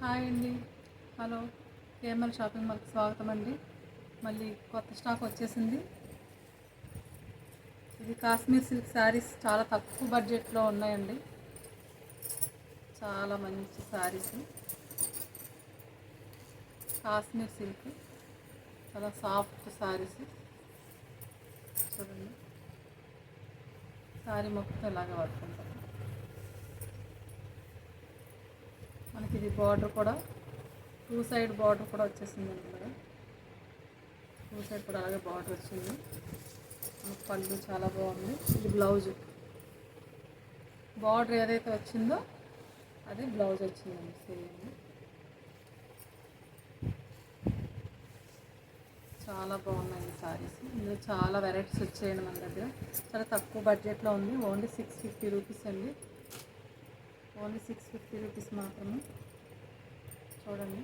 Hi అండి. Hello. KML shopping మాల్కి స్వాగతం అండి. మళ్ళీ కొత్త స్టాక్ వచ్చేసింది. ఇది కాశ్మీర్ సిల్క్ శారీస్ చాలా తక్కువ బడ్జెట్లో ఉన్నాయండి. చాలా మంచి శారీస్. కాశ్మీర్ సిల్క్ చాలా సాఫ్ట్ శారీస్. చూడండి, శారీ మొత్తం ఇలాగే పడుతుంటాం. మనకి ఇది బార్డర్ కూడా 2 సైడ్ బార్డర్ కూడా వచ్చేసింది అండి. 2 సైడ్ కూడా అలాగే బార్డర్ వచ్చింది. పళ్ళు చాలా బాగుంది. ఇది బ్లౌజ్. బార్డర్ ఏదైతే వచ్చిందో అదే బ్లౌజ్ వచ్చిందండి. సేమ్ చాలా బాగున్నాయి ఈ సారీస్. ఇందులో చాలా వెరైటీస్ వచ్చాయండి మన దగ్గర. చాలా తక్కువ బడ్జెట్లో ఉంది. ఓన్లీ 650 రూపీస్ అండి. ఓన్లీ 650 రూపీస్ మాత్రమే. చూడండి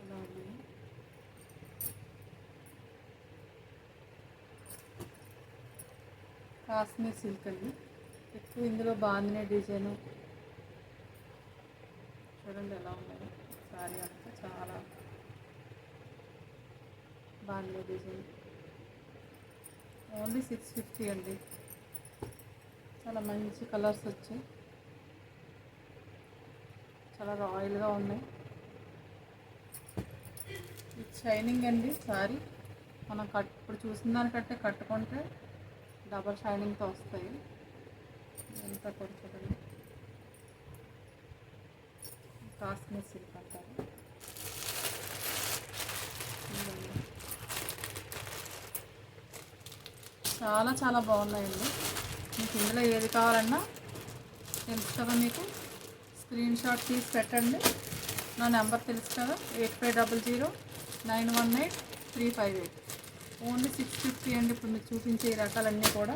ఎలా ఉంది. కాశ్మీర్ సిల్క్ అండి. ఎక్కువ ఇందులో బాగుంది డిజైను. చూడండి ఎలా ఉన్నాయి. సారీ అంతా చాలా బాగుంది డిజైన్. ఓన్లీ 650 అండి. చాలా మంచి కలర్స్ వచ్చాయి. చాలా రాయల్గా ఉన్నాయి. ఇది షైనింగ్ అండి సారీ. మనం ఇప్పుడు చూసిన దానికంటే కట్టుకుంటే డబల్ షైనింగ్తో వస్తాయి. ఎంత కొడుతుందండి. కాశ్మీర్ సిల్క్ అంటారు. చాలా చాలా బాగున్నాయండి. మీకు ఇందులో ఏది కావాలన్నా తెలుసు కదా, మీకు స్క్రీన్ షాట్ తీసి పెట్టండి. నా నెంబర్ తెలుసు కదా, 8500918358. ఓన్లీ 650 అండి. ఇప్పుడు మీకు చూపించే ఈ రకాలన్నీ కూడా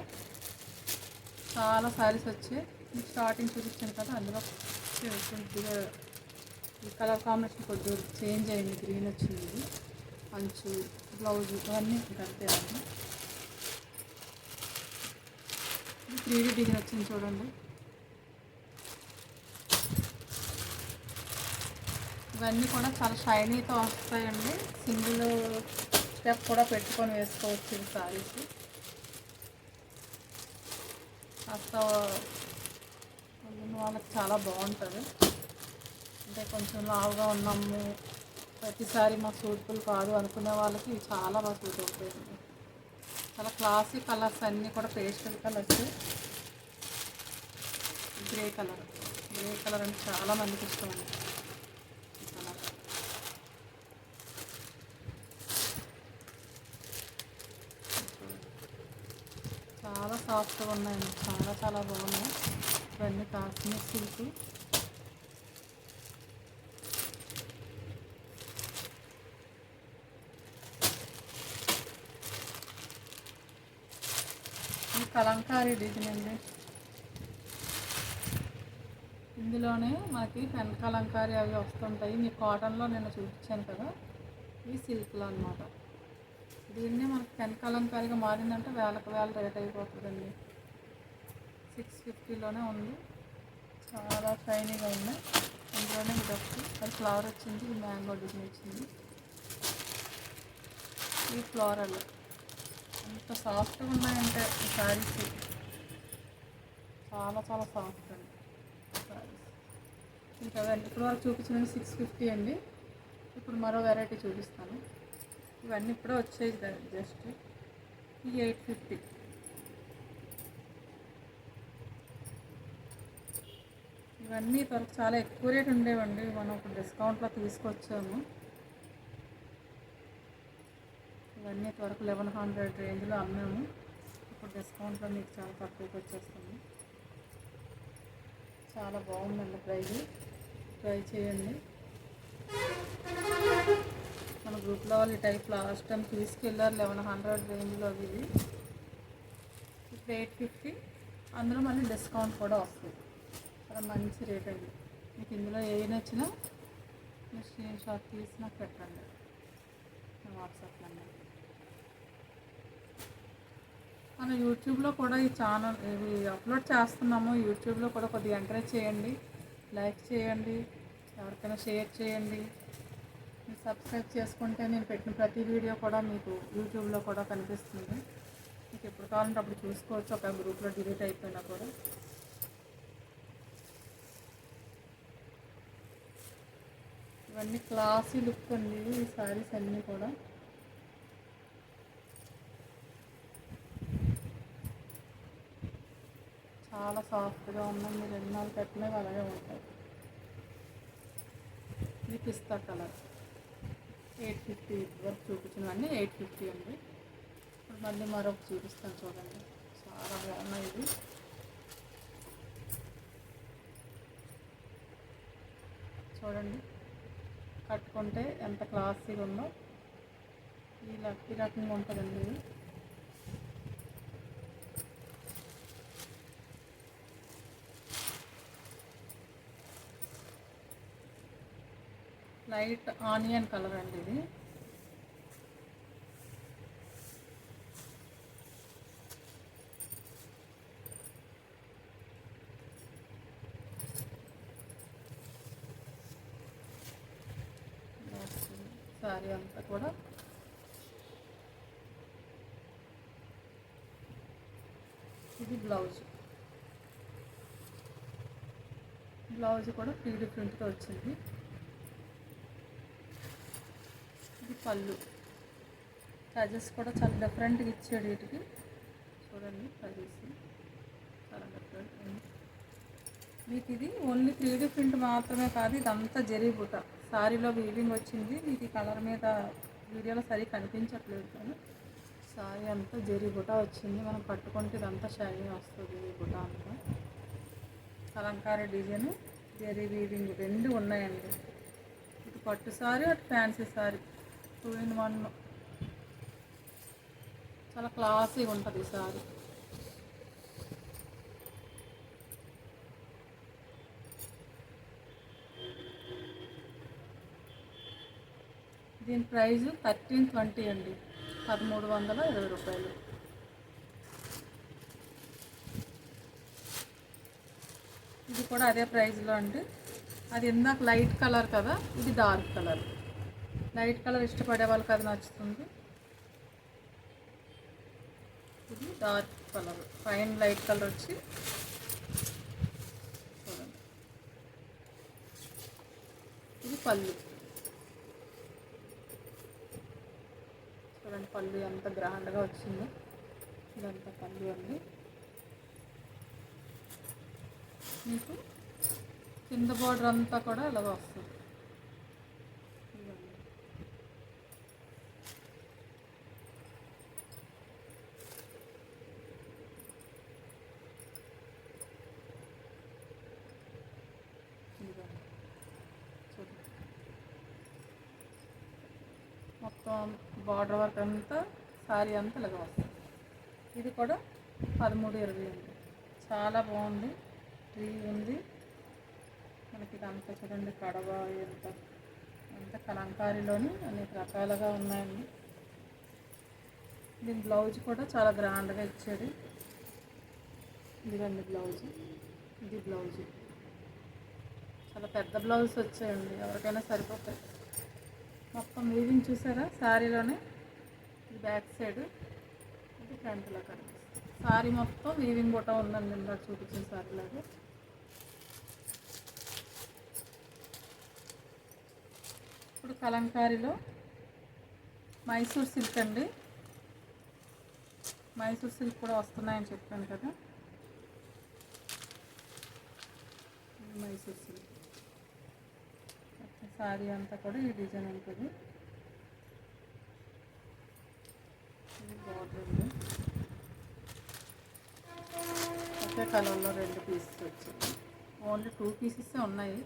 చాలా శారీస్ వచ్చాయి. మీకు స్టార్టింగ్ చూపించాను కదా, అందులో కొద్దిగా ఈ కలర్ కాంబినేషన్ కొద్దిగా చేంజ్ అయింది. గ్రీన్ వచ్చింది. అంచు, బ్లౌజ్ ఇవన్నీ అంతే అండి. 3D డిజైన్ వచ్చింది చూడండి. ఇవన్నీ కూడా చాలా షైనీతో వస్తాయండి. సింగిల్ స్టెప్ కూడా పెట్టుకొని వేసుకోవచ్చు ఈ సారీస్. కాస్త వాళ్ళకి చాలా బాగుంటుంది. అంటే కొంచెం లావుగా ఉన్నాము, ప్రతిసారి మాకు సూటబుల్ కాదు అనుకునే వాళ్ళకి ఇవి చాలా బాగా సూట్ అవుతాయండి. చాలా క్లాసిక్ కలర్స్ అన్నీ కూడా పేస్టల్ కలర్స్. గ్రే కలర్ అంటే చాలా మందికి ఇష్టం అండి. చాలా సాఫ్ట్గా ఉన్నాయండి. చాలా చాలా బాగున్నాయి. ఇవన్నీ కాశ్మీర్ సిల్క్. ఈ కలంకారీ డిజైన్ అండి. ఇందులోనే మనకి పెన్ కలంకారీ అవి వస్తుంటాయి. మీ కాటన్లో నేను చూపించాను కదా, ఇవి సిల్క్లో అనమాట. దీన్నే మనకి పెన్ కలంకారీగా మారిందంటే వేలకు వేల రేట్ అయిపోతుందండి. 650లోనే ఉంది. చాలా షైనీగా ఉన్నాయి. అందులోనే ఇది ఒకటి, అది ఫ్లవర్ వచ్చింది. ఇది మ్యాంగో డిజైన్ వచ్చింది. ఈ ఫ్లోరల్ అంత సాఫ్ట్గా ఉన్నాయంటే ఈ శారీస్ చాలా చాలా సాఫ్ట్ అండి శారీస్. ఇంకా ఇప్పుడు వరకు చూపించిన 650 అండి. ఇప్పుడు మరో వెరైటీ చూపిస్తాను. ఇవన్నీ ఇప్పుడే వచ్చాయి జస్ట్. ఈ 850. ఇవన్నీ వరకు చాలా ఎక్కువ రేట్ ఉండేవండి. మనం ఇప్పుడు డిస్కౌంట్లో తీసుకొచ్చాము. ఇవన్నీ వరకు 1100 రేంజ్లో అమ్మాము. ఇప్పుడు డిస్కౌంట్లో మీకు చాలా తక్కువకి వచ్చేస్తుంది. చాలా బాగుందండి. ట్రై చేయండి. మన గ్రూప్లో వాళ్ళు ఈ టైప్ లాస్ట్ టైం తీసుకెళ్ళారు 1100 రేంజ్లో. ఇది ఇప్పుడు 850. అందులో మళ్ళీ డిస్కౌంట్ కూడా వస్తుంది. చాలా మంచి రేట్ అండి. మీకు ఇందులో ఏ నచ్చినా మీరు స్క్రీన్ షాట్ తీసి నాకు పెట్టండి నా వాట్సాప్లో. మన యూట్యూబ్లో కూడా ఈ ఛానల్ ఇవి అప్లోడ్ చేస్తున్నాము. యూట్యూబ్లో కూడా కొద్దిగా ఎంకరేజ్ చేయండి, లైక్ చేయండి, ఎవరికైనా షేర్ చేయండి. మీరు సబ్స్క్రైబ్ చేసుకుంటే నేను పెట్టిన ప్రతి వీడియో కూడా మీకు యూట్యూబ్లో కూడా కనిపిస్తుంది. మీకు ఎప్పుడు కావాలంటే అప్పుడు చూసుకోవచ్చు, ఒక గ్రూప్లో డిలీట్ అయిపోయినా కూడా. ఇవన్నీ క్లాసీ లుక్ అండి ఈ శారీస్ అన్నీ కూడా. చాలా సాఫ్ట్గా ఉన్నాయి, మీరు ఎన్నాళ్ళు పెట్టినవి అలాగే ఉంటాయి. ఇది పిస్తా కలర్ 850 వరకు చూపించినవన్నీ 850 అండి. ఇప్పుడు మళ్ళీ మరొక చూపిస్తాను చూడండి, చాలా బాగున్నాయి ఇది. చూడండి కట్టుకుంటే ఎంత క్లాసీగా ఉందో, ఈ రకంగా ఉంటుందండి ఇది. లైట్ ఆనియన్ కలర్ అండి ఇది. సారీ అంతా కూడా ఇది బ్లౌజ్ కూడా 3D ప్రింట్తో వచ్చింది. ఇది పళ్ళు, టజెస్ కూడా చాలా డిఫరెంట్గా ఇచ్చాడు వీటికి. చూడండి టజెస్ చాలా డిఫరెంట్. మీకు ఇది ఓన్లీ 3D ప్రింట్ మాత్రమే కాదు, ఇదంతా జరీ బుట్ట సారీలో వీవింగ్ వచ్చింది. మీకు ఈ కలర్ మీద వీడియోలో సరిగ్గా కనిపించట్లేదు కానీ సారీ అంతా జరీ బుట్ట వచ్చింది. మనం కట్టుకుంటే ఇదంతా షైనింగ్ వస్తుంది. ఈ బుట్ట అంతా కలంకారీ డిజైన్, జరీ వీవింగ్ రెండు ఉన్నాయండి. ఇటు పట్టు సారీ, అటు ఫ్యాన్సీ సారీ 2 in 1. చాలా క్లాసీగా ఉంటుంది ఈ సారీ. దీని ప్రైస్ 1320 అండి, 1320 రూపాయలు. ఇది కూడా అదే ప్రైస్లో అండి. అది ఇందాక లైట్ కలర్ కదా, ఇది డార్క్ కలర్. లైట్ కలర్ ఇష్టపడే వాళ్ళకి అది నచ్చుతుంది. ఇది డార్క్ కలర్, పైన లైట్ కలర్ వచ్చి చూడండి. ఇది పళ్ళు, చూడండి పళ్ళు ఎంత గ్రాండ్గా వచ్చిందో. ఇదంతా పళ్ళు అండి. మీకు కింద బార్డర్ అంతా కూడా ఇలాగ వస్తుంది. మొత్తం బార్డర్ వర్క్ అంతా శారీ అంతా ఇలాగ వస్తుంది. ఇది కూడా 1320 అండి. చాలా బాగుంది, ట్రీ ఉంది మనకి. ఇదంతా చూడండి కడవ ఎంత కలంకారీలోని అనేక రకాలుగా ఉన్నాయండి. దీని బ్లౌజ్ కూడా చాలా గ్రాండ్గా ఇచ్చాడు. ఇదిగండి బ్లౌజ్, ఇది బ్లౌజ్ చాలా పెద్ద బ్లౌజ్ వచ్చాయండి, ఎవరికైనా సరిపోతాయి. మొత్తం వీవింగ్ చూసారా శారీలోనే. ఇది బ్యాక్ సైడ్, ఇది ఫ్రంట్లో కనిపిస్తుంది. శారీ మొత్తం వీవింగ్ బుట్ట ఉందండి, ఇందాక చూపించిన శారీలాగా. ఇప్పుడు కలంకారీలో మైసూర్ సిల్క్ అండి. మైసూర్ సిల్క్ కూడా వస్తున్నాయని చెప్పాను కదా. మైసూర్ సిల్క్ శారీ అంతా కూడా ఈ డిజైన్ ఉంటుంది. బార్డర్ ఉంది, ఒకే కలర్లో 2 పీసెస్ వచ్చాయి. ఓన్లీ 2 పీసెస్ ఉన్నాయి.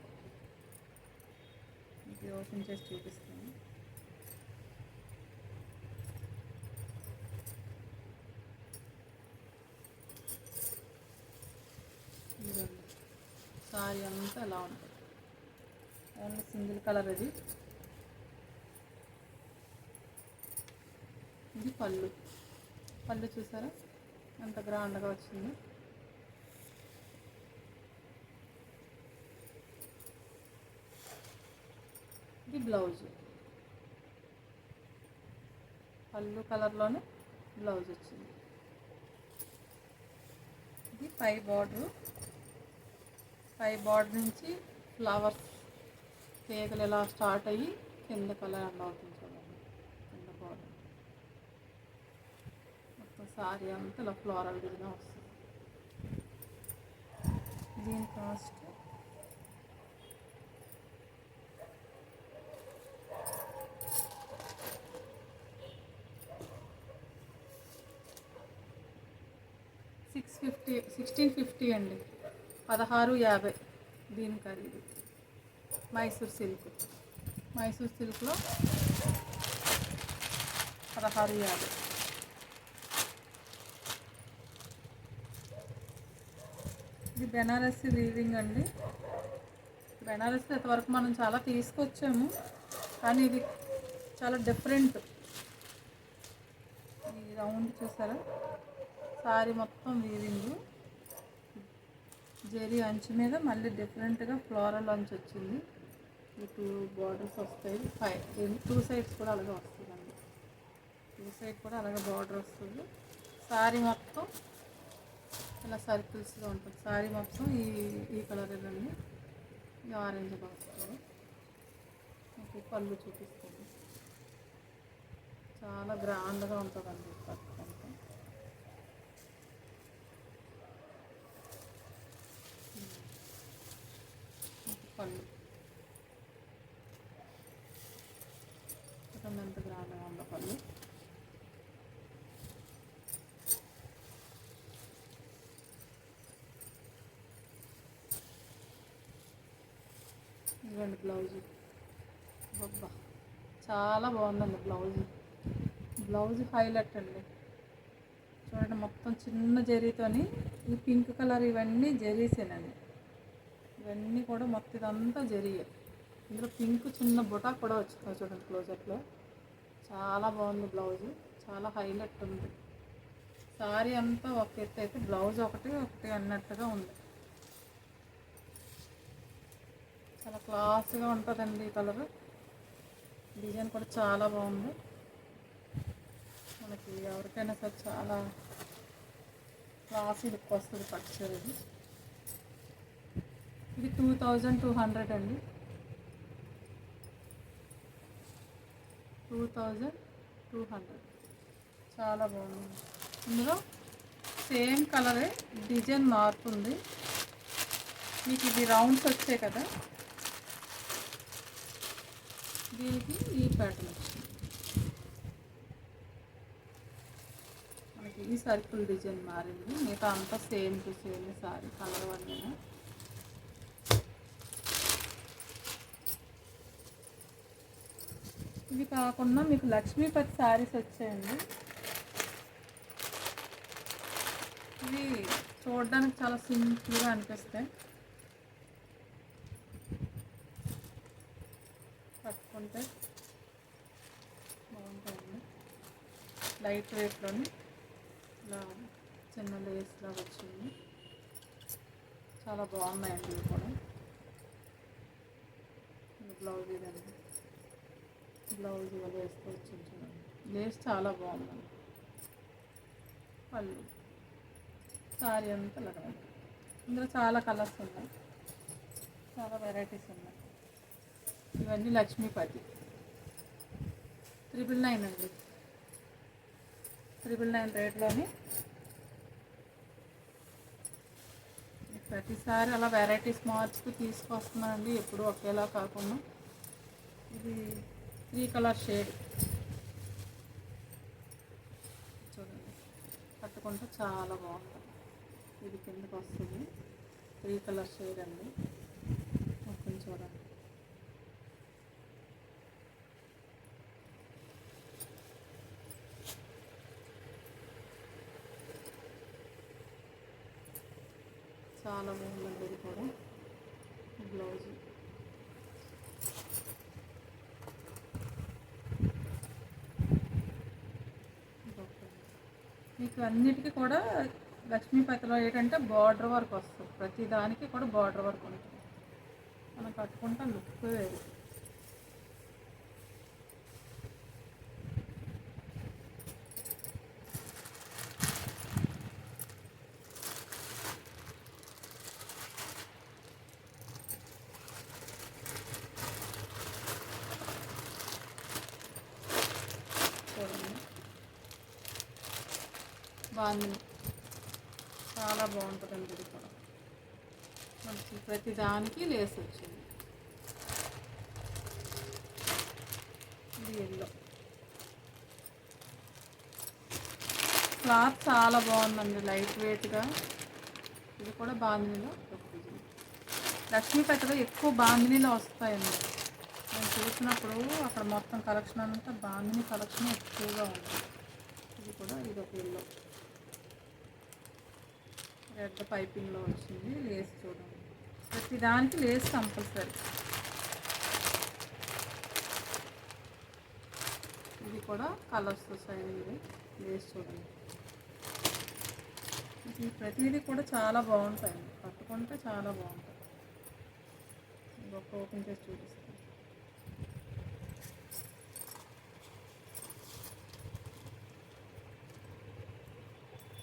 ఇది ఓపెన్ చేసి చూపిస్తాను. ఇదండి సారీ అంతా ఎలా ఉంటుంది, ఓన్లీ సింగిల్ కలర్. ఇది పళ్ళు చూసారా ఎంత గ్రాండ్గా వచ్చింది. ఇది బ్లౌజ్, పళ్ళు కలర్లోనే బ్లౌజ్ వచ్చింది. ఇది పై బార్డర్ నుంచి ఫ్లవర్స్ తీగలు ఇలా స్టార్ట్ అయ్యి కింద కలర్ అలా అవుతుంది చూడండి. కింద బార్డర్ మొత్తం సారీ అంతా ఇలా ఫ్లోరల్ డిజైన్ వస్తుంది. దీని కాస్ట్ $1650 అండి, 1650 దీని ఖరీదు. మైసూర్ సిల్క్లో 1650. ఇది బెనారసి వీవింగ్ అండి. బెనారసి ఇంతవరకు మనం చాలా తీసుకొచ్చాము, కానీ ఇది చాలా డిఫరెంట్. ఈ రౌండ్ చూసారా, సారీ మొత్తం వీవింగ్, జరీ అంచు మీద మళ్ళీ డిఫరెంట్గా ఫ్లోరల్ అంచు వచ్చింది. ఈ 2 బార్డర్స్ వస్తాయి, 2 సైడ్స్ కూడా అలాగే వస్తుందండి. 2 సైడ్ కూడా అలాగే బార్డర్ వస్తుంది. సారీ మొత్తం ఇలా సర్కిల్స్గా ఉంటుంది. సారీ మొత్తం ఈ కలర్ ఇదండి, ఈ ఆరెంజ్గా వస్తుంది. మీకు పళ్ళు చూపిస్తుంది, చాలా గ్రాండ్గా ఉంటుందండి పట్టుకుంటే. పళ్ళు ఎంత గ్రాండ్గా ఉందో పళ్ళు. ఇవ్వండి బ్లౌజ్, అబ్బా చాలా బాగుందండి బ్లౌజ్ హైలైట్ అండి. చూడండి మొత్తం చిన్న జరీతోని, ఈ పింక్ కలర్ ఇవన్నీ జరీసేనండి. ఇవన్నీ కూడా మొత్తం ఇదంతా జరిగే. ఇందులో పింక్ చిన్న బుటా కూడా వచ్చింది చూడండి క్లోజప్లో. చాలా బాగుంది బ్లౌజ్, చాలా హైలైట్ ఉంది. సారీ అంతా ఒక ఎత్తు అయితే బ్లౌజ్ ఒకటి అన్నట్టుగా ఉంది. చాలా క్లాస్గా ఉంటుందండి ఈ కలర్. డిజైన్ కూడా చాలా బాగుంది. మనకి ఎవరికైనా సరే చాలా క్లాసీ లుక్ వస్తుంది పట్టు చీర. ఇది 2200 అండి, 2200. చాలా బాగుంది. ఇందులో సేమ్ కలరే, డిజైన్ మారుతుంది. మీకు ఇది రౌండ్స్ వచ్చాయి కదా, దీనికి ఈ ప్యాటర్న్ వచ్చింది. మనకి ఈ సర్కిల్ డిజైన్ మారింది, మిగతా అంతా same to same sorry colour one. ఇవి కాకుండా మీకు లక్ష్మీపతి శారీస్ వచ్చాయండి. ఇవి చూడడానికి చాలా సింపుల్గా అనిపిస్తాయి, పట్టుకుంటే బాగుంటాయండి. లైట్ వెయిట్లోని ఇలా చిన్న లేస్లా వచ్చింది, చాలా బాగున్నాయండి ఇవి కూడా. బ్లౌజ్ ఇదండి, బ్లౌజ్ ఇవాళ వేసుకోవచ్చు. లేస్ చాలా బాగుందండి. పళ్ళు, సారీ అంతా అలాగే. ఇందులో చాలా కలర్స్ ఉన్నాయి, చాలా వెరైటీస్ ఉన్నాయి. ఇవన్నీ లక్ష్మీపతి 999 అండి, 999 రేట్లోని. ప్రతిసారి అలా వెరైటీస్ మార్చుకు తీసుకొస్తున్నానండి, ఎప్పుడు ఒకేలా కాకుండా. ఇది 3 కలర్ షేడ్ చూడండి, కట్టుకుంటే చాలా బాగుంటుంది. ఇది కిందకి వస్తుంది, 3 కలర్ షేడ్ అండి. మొత్తం చూడండి, చాలా బాగుందండి. ఇది కూడా బ్లౌజ్, మీకు అన్నిటికీ కూడా లక్ష్మీపతిలో ఏంటంటే బార్డర్ వర్క్ వస్తుంది. ప్రతి దానికి కూడా బార్డర్ వర్క్ ఉంటుంది. మనం కట్టుకుంటే లుక్ వేరు. బాగుంది, చాలా బాగుంటుందండి ఇది కూడా. మంచి ప్రతి దానికి లేస్ వచ్చింది. ఇది ఎల్లో క్లాత్ చాలా బాగుందండి, లైట్ వెయిట్గా. ఇది కూడా బాందినీలో లక్ష్మీపతిలో ఎక్కువ బాందినీలో వస్తాయండి. నేను చూసినప్పుడు అక్కడ మొత్తం కలెక్షన్ అంతా బాందినీ కలెక్షన్ ఎక్కువగా ఉంది. ఇది కూడా ఇది ఒక ఎల్లో రెడ్ పైపింగ్లో వచ్చింది. లేస్ చూడండి, ప్రతి దానికి లేస్ కంపల్సరీ. ఇది కూడా కలర్స్ వస్తాయి. లేస్ చూడండి, ఇది ప్రతిదీ కూడా చాలా బాగుంటాయండి, కట్టుకుంటే చాలా బాగుంటాయి. ఇది ఒక ఓపెన్ చేసి చూపిస్తాను.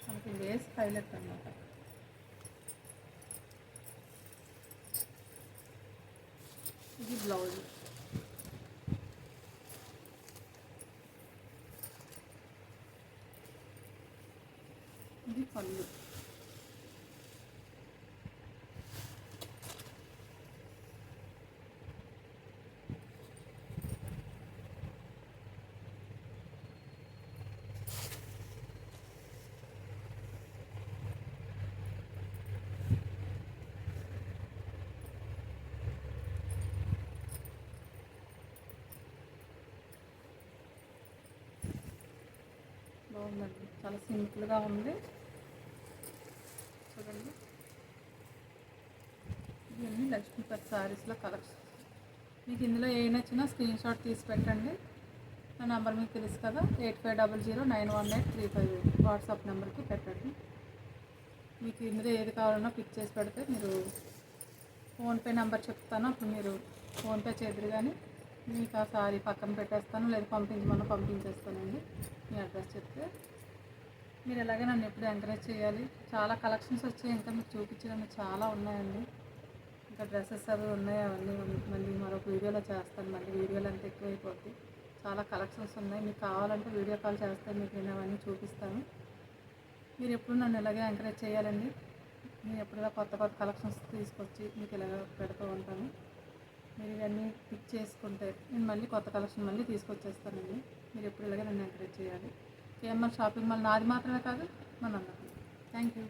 మనకి లేస్ హైలైట్ అన్నమాట. ఇది బ్లౌజ్, ఇది పళ్ళు. బాగుందండి, చాలా సింపుల్గా ఉంది చూడండి. ఇవన్నీ లక్ష్మీపతి శారీస్లో కలెక్షన్. మీకు ఇందులో ఏ నచ్చినా స్క్రీన్ షాట్ తీసి పెట్టండి. నా నెంబర్ మీకు తెలుసు కదా, 8500918358 వాట్సాప్ నెంబర్కి పెట్టండి. మీకు ఇందులో ఏది కావాలన్నా పిక్ చేసి పెడితే మీరు ఫోన్పే నెంబర్ చెప్తాను, అప్పుడు మీరు ఫోన్పే చేద్దరు. కానీ మీకు ఆ సారీ పక్కన పెట్టేస్తాను, లేదా పంపించమన్నా పంపించేస్తానండి. మీ అడ్రస్ చెప్తే మీరు ఎలాగే నన్ను ఎప్పుడు ఎంకరేజ్ చేయాలి. చాలా కలెక్షన్స్ వచ్చాయి, ఇంకా మీకు చూపించడానికి చాలా ఉన్నాయండి. ఇంకా డ్రెస్సెస్ అవి ఉన్నాయి, అవన్నీ మళ్ళీ మరొక వీడియోలో చేస్తాను. మళ్ళీ వీడియోలు అంత ఎక్కువైపోద్ది, చాలా కలెక్షన్స్ ఉన్నాయి. మీకు కావాలంటే వీడియో కాల్ చేస్తే మీకు నేను అవన్నీ చూపిస్తాను. మీరు ఎప్పుడు నన్ను ఇలాగే ఎంకరేజ్ చేయాలండి. నేను ఎప్పుడైనా కొత్త కొత్త కలెక్షన్స్ తీసుకొచ్చి మీకు ఇలాగ పెడుతూ ఉంటాను. మీరు ఇవన్నీ పిక్ చేసుకుంటే నేను మళ్ళీ కొత్త కలెక్షన్ మళ్ళీ తీసుకొచ్చేస్తానండి. మీరు ఎప్పుడు ఇలాగే నన్ను ఎంకరేజ్ చేయాలి. కేఎంఆర్ షాపింగ్ మాల్ నాది మాత్రమే కాదు, మనందరం. Thank you.